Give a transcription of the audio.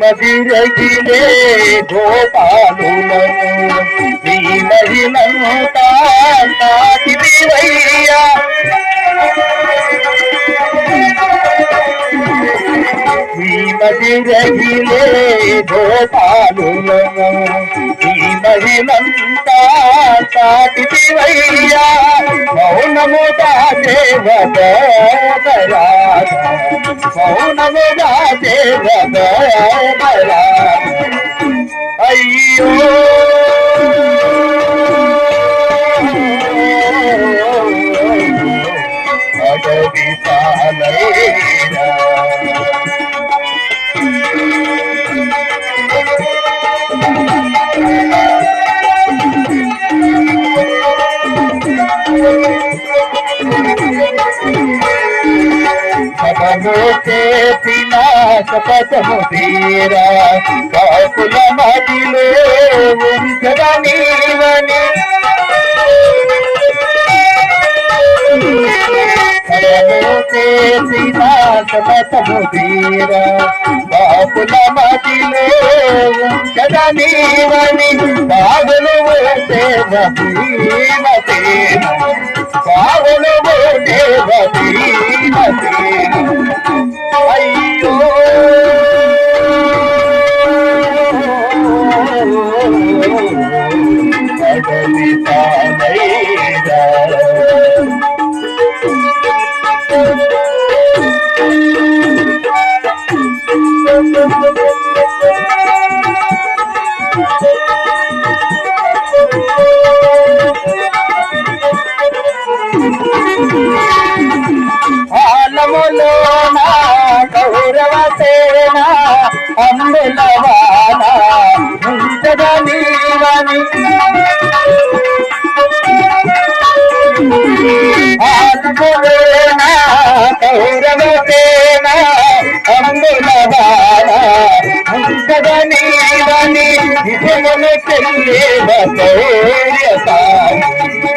మదిరగిలే గోపాలులను నీ మహిమంతా నాటిదివయ్యా నీ మదిరగిలే గోపాలులను నీ మహిమంతా నాటిదివయ్యా మౌనముగా దేవదరా మౌనముగా దేవదరా అయ్యో అడవి పాలైరా చేసిన శపథము తీరా కాపుల మదిలో ఉంచద నీవని చేసిన శపథము తీరా కాపుల మదిలో ఉంచద నీవని బాగులు దేవతీమతే బాగులు దేవతీమతే అయ్యో అడవి పాలైరా ఆలములోన కౌరవ సేన అందులవాన ఉంచద నీవని ఆలములోన కౌరవ సేన అందులవాన ఉంచద నీవని నిజమును చెల్లేవ శౌర్యత